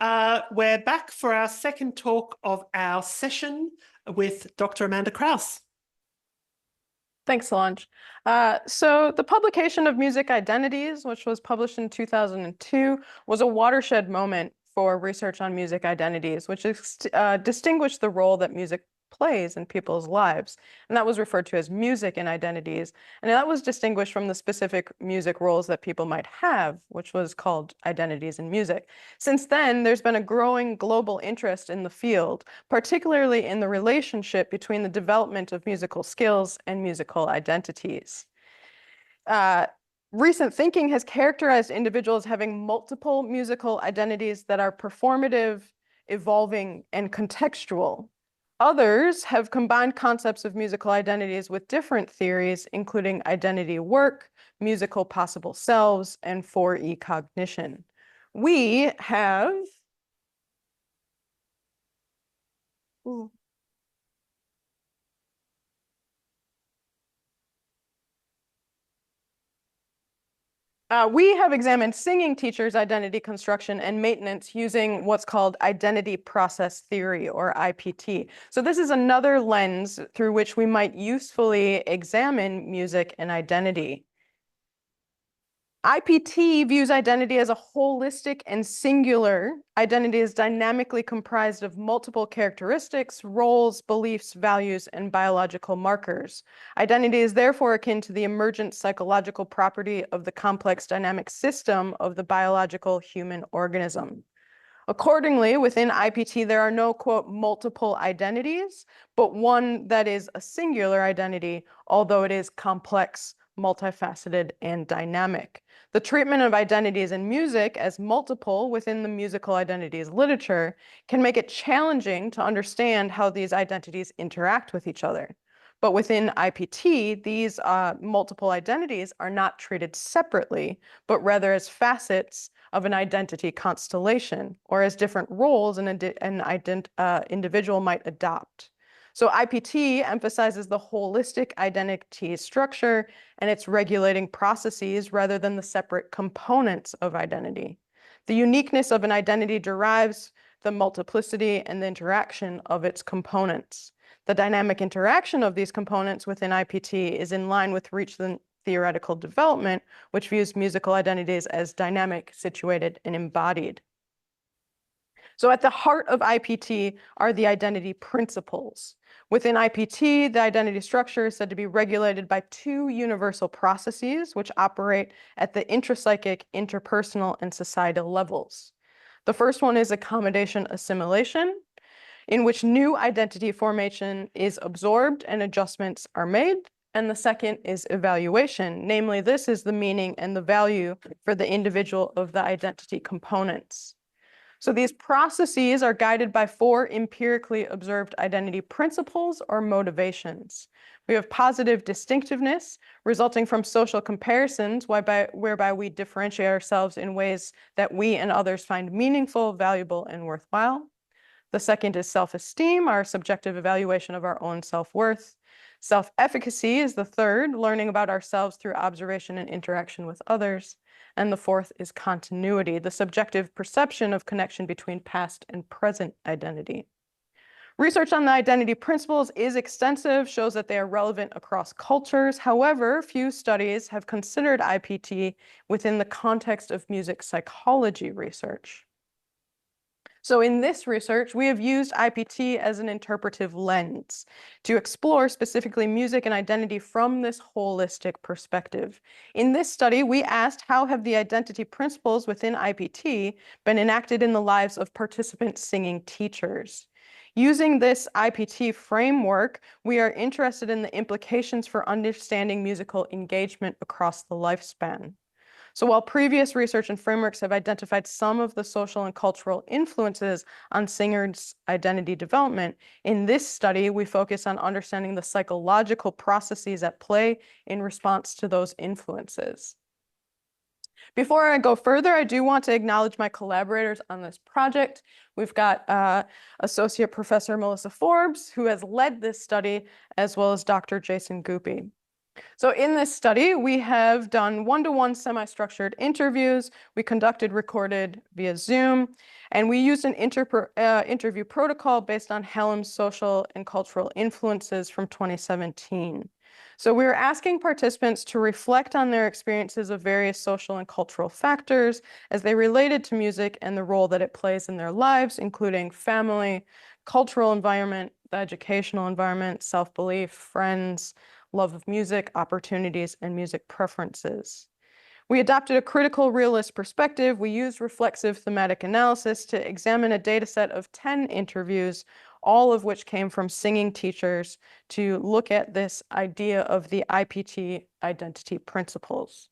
We're back for our second talk of our session with Dr. Amanda Krause. Thanks, Solange. So the publication of Music Identities, which was published in 2002, was a watershed moment for research on music identities, which distinguished the role that music plays in people's lives. And that was referred to as music in identities. And that was distinguished from the specific music roles that people might have, which was called identities in music. Since then, there's been a growing global interest in the field, particularly in the relationship between the development of musical skills and musical identities. Recent thinking has characterized individuals having multiple musical identities that are performative, evolving, and contextual. Others have combined concepts of musical identities with different theories, including identity work, musical possible selves, and 4E cognition. We have examined singing teachers' identity construction and maintenance using what's called identity process theory, or IPT. So this is another lens through which we might usefully examine music and identity. IPT views identity as a holistic and singular. Identity is dynamically comprised of multiple characteristics, roles, beliefs, values, and biological markers. Identity is therefore akin to the emergent psychological property of the complex dynamic system of the biological human organism. Accordingly, within IPT, there are no, quote, multiple identities, but one that is a singular identity, although it is complex, multifaceted, and dynamic. The treatment of identities in music as multiple within the musical identities literature can make it challenging to understand how these identities interact with each other. But within IPT, these multiple identities are not treated separately, but rather as facets of an identity constellation, or as different roles an individual might adopt. So IPT emphasizes the holistic identity structure and its regulating processes rather than the separate components of identity. The uniqueness of an identity derives the multiplicity and the interaction of its components. The dynamic interaction of these components within IPT is in line with recent theoretical development, which views musical identities as dynamic, situated, and embodied. So at the heart of IPT are the identity principles. Within IPT, the identity structure is said to be regulated by two universal processes which operate at the intrapsychic, interpersonal, and societal levels. The first one is accommodation assimilation, in which new identity formation is absorbed and adjustments are made. And the second is evaluation, namely, this is the meaning and the value for the individual of the identity components. So these processes are guided by four empirically observed identity principles or motivations. We have positive distinctiveness, resulting from social comparisons, whereby we differentiate ourselves in ways that we and others find meaningful, valuable, and worthwhile. The second is self-esteem, our subjective evaluation of our own self-worth. Self-efficacy is the third, learning about ourselves through observation and interaction with others. And the fourth is continuity, the subjective perception of connection between past and present identity. Research on the identity principles is extensive, shows that they are relevant across cultures. However, few studies have considered IPT within the context of music psychology research. So in this research, we have used IPT as an interpretive lens to explore specifically music and identity from this holistic perspective. In this study, we asked how have the identity principles within IPT been enacted in the lives of participant singing teachers. Using this IPT framework, we are interested in the implications for understanding musical engagement across the lifespan. So while previous research and frameworks have identified some of the social and cultural influences on singers' identity development, in this study, we focus on understanding the psychological processes at play in response to those influences. Before I go further, I do want to acknowledge my collaborators on this project. We've got Associate Professor Melissa Forbes, who has led this study, as well as Dr. Jason Goopy. So in this study, we have done one-to-one semi-structured interviews. We conducted recorded via Zoom, and we used an interview protocol based on Helm's social and cultural influences from 2017. So we were asking participants to reflect on their experiences of various social and cultural factors as they related to music and the role that it plays in their lives, including family, cultural environment, the educational environment, self-belief, friends, love of music, opportunities, and music preferences. We adopted a critical realist perspective. We used reflexive thematic analysis to examine a data set of 10 interviews, all of which came from singing teachers, to look at this idea of the IPT identity principles.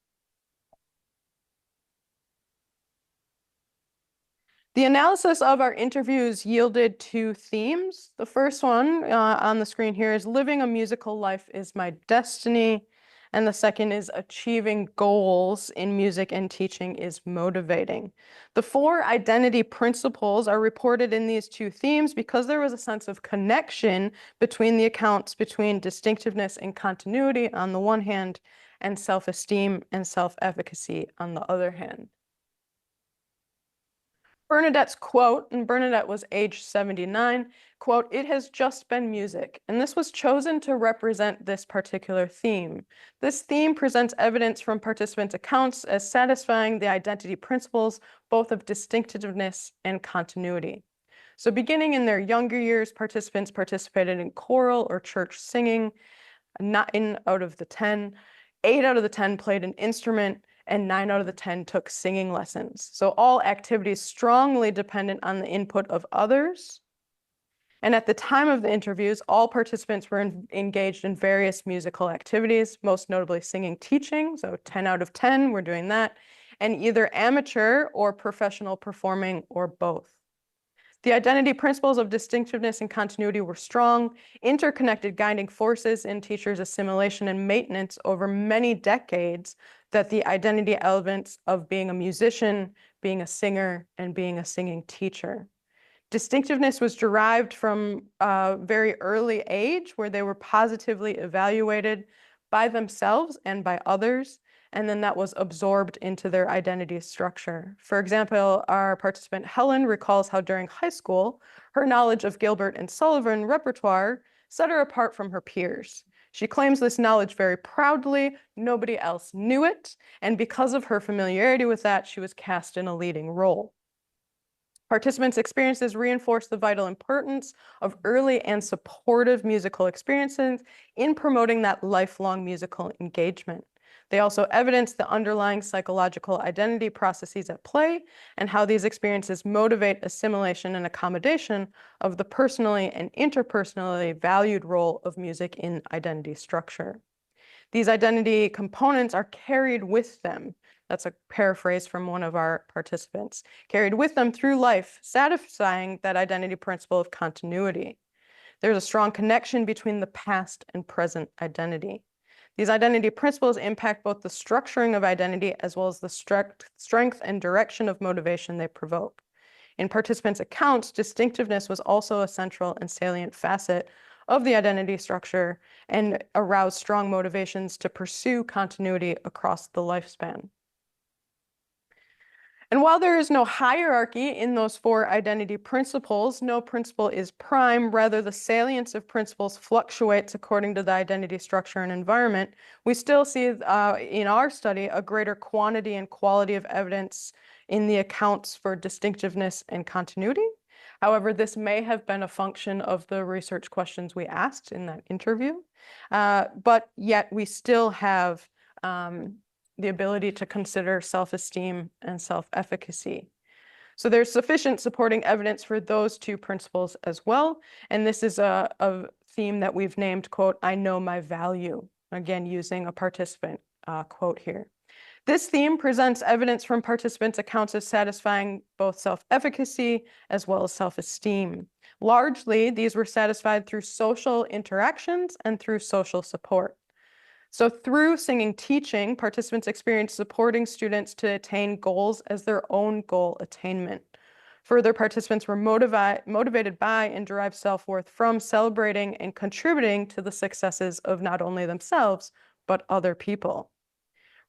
The analysis of our interviews yielded 2 themes. The first one on the screen here is living a musical life is my destiny. And the second is achieving goals in music and teaching is motivating. The 4 identity principles are reported in these 2 themes because there was a sense of connection between the accounts between distinctiveness and continuity on the one hand, and self-esteem and self-efficacy on the other hand. Bernadette's quote, and Bernadette was age 79, quote, "It has just been music." And this was chosen to represent this particular theme. This theme presents evidence from participants' accounts as satisfying the identity principles, both of distinctiveness and continuity. So beginning in their younger years, participants participated in choral or church singing. 9 out of the 10, 8 out of the 10 played an instrument, and 9 out of the 10 took singing lessons. So all activities strongly dependent on the input of others. And at the time of the interviews, all participants were engaged in various musical activities, most notably singing teaching. So 10 out of 10 were doing that, and either amateur or professional performing or both. The identity principles of distinctiveness and continuity were strong, interconnected guiding forces in teachers' assimilation and maintenance over many decades that the identity elements of being a musician, being a singer, and being a singing teacher. Distinctiveness was derived from a very early age where they were positively evaluated by themselves and by others, and then that was absorbed into their identity structure. For example, our participant Helen recalls how during high school, her knowledge of Gilbert and Sullivan repertoire set her apart from her peers. She claims this knowledge very proudly. Nobody else knew it, and because of her familiarity with that, she was cast in a leading role. Participants' experiences reinforce the vital importance of early and supportive musical experiences in promoting that lifelong musical engagement. They also evidence the underlying psychological identity processes at play and how these experiences motivate assimilation and accommodation of the personally and interpersonally valued role of music in identity structure. These identity components are carried with them. That's a paraphrase from one of our participants. Carried with them through life, satisfying that identity principle of continuity. There's a strong connection between the past and present identity. These identity principles impact both the structuring of identity as well as the strength and direction of motivation they provoke. In participants' accounts, distinctiveness was also a central and salient facet of the identity structure and aroused strong motivations to pursue continuity across the lifespan. And while there is no hierarchy in those 4 identity principles, no principle is prime. Rather, the salience of principles fluctuates according to the identity structure and environment. We still see in our study a greater quantity and quality of evidence in the accounts for distinctiveness and continuity. However, this may have been a function of the research questions we asked in that interview, but yet we still have the ability to consider self-esteem and self-efficacy. So there's sufficient supporting evidence for those 2 principles as well. And this is a theme that we've named, quote, "I know my value," again, using a participant quote here. This theme presents evidence from participants' accounts as satisfying both self-efficacy as well as self-esteem. Largely, these were satisfied through social interactions and through social support. So through singing teaching, participants experienced supporting students to attain goals as their own goal attainment. Further, participants were motivated by and derived self-worth from celebrating and contributing to the successes of not only themselves, but other people.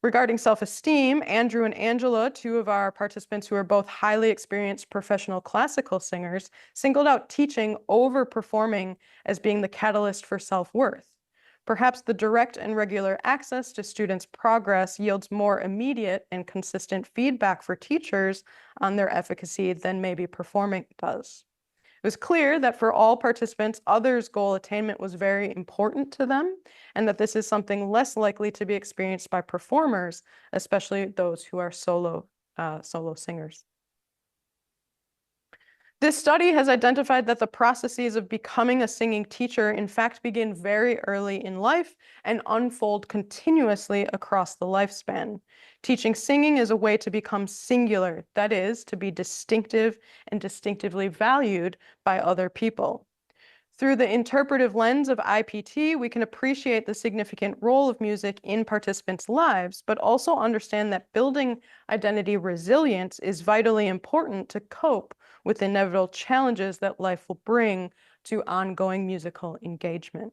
Regarding self-esteem, Andrew and Angela, two of our participants who are both highly experienced professional classical singers, singled out teaching over performing as being the catalyst for self-worth. Perhaps the direct and regular access to students' progress yields more immediate and consistent feedback for teachers on their efficacy than maybe performing does. It was clear that for all participants, others' goal attainment was very important to them, and that this is something less likely to be experienced by performers, especially those who are solo singers. This study has identified that the processes of becoming a singing teacher in fact begin very early in life and unfold continuously across the lifespan. Teaching singing is a way to become singular, that is, to be distinctive and distinctively valued by other people. Through the interpretive lens of IPT, we can appreciate the significant role of music in participants' lives, but also understand that building identity resilience is vitally important to cope with inevitable challenges that life will bring to ongoing musical engagement.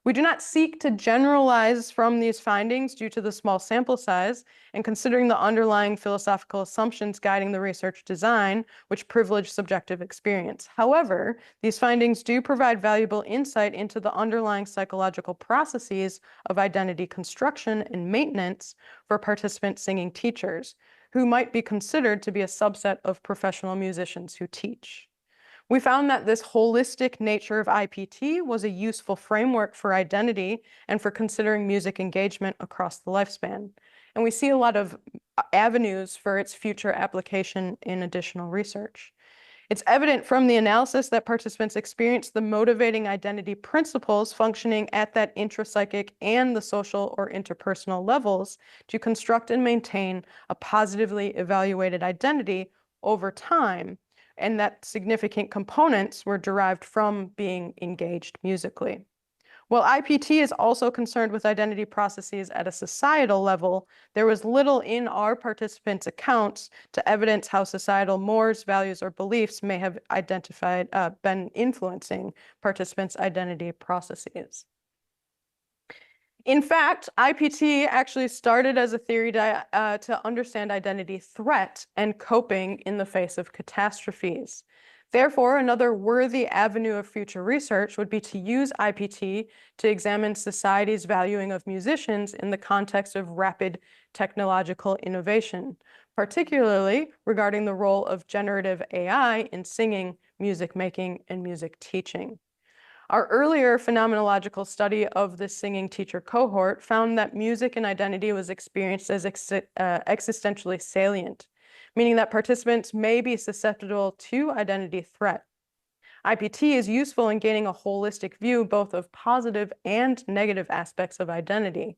We do not seek to generalize from these findings due to the small sample size and considering the underlying philosophical assumptions guiding the research design, which privilege subjective experience. However, these findings do provide valuable insight into the underlying psychological processes of identity construction and maintenance for participant singing teachers, who might be considered to be a subset of professional musicians who teach. We found that this holistic nature of IPT was a useful framework for identity and for considering music engagement across the lifespan. And we see a lot of avenues for its future application in additional research. It's evident from the analysis that participants experience the motivating identity principles functioning at that intrapsychic and the social or interpersonal levels to construct and maintain a positively evaluated identity over time, and that significant components were derived from being engaged musically. While IPT is also concerned with identity processes at a societal level, there was little in our participants' accounts to evidence how societal mores, values, or beliefs may have been influencing participants' identity processes. In fact, IPT actually started as a theory to understand identity threat and coping in the face of catastrophes. Therefore, another worthy avenue of future research would be to use IPT to examine society's valuing of musicians in the context of rapid technological innovation, particularly regarding the role of generative AI in singing, music making, and music teaching. Our earlier phenomenological study of the singing teacher cohort found that music and identity was experienced as existentially salient, meaning that participants may be susceptible to identity threat. IPT is useful in gaining a holistic view both of positive and negative aspects of identity.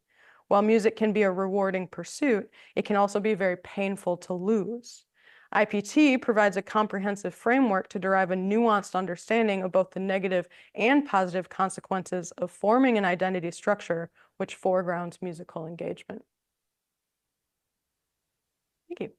While music can be a rewarding pursuit, it can also be very painful to lose. IPT provides a comprehensive framework to derive a nuanced understanding of both the negative and positive consequences of forming an identity structure which foregrounds musical engagement. Thank you.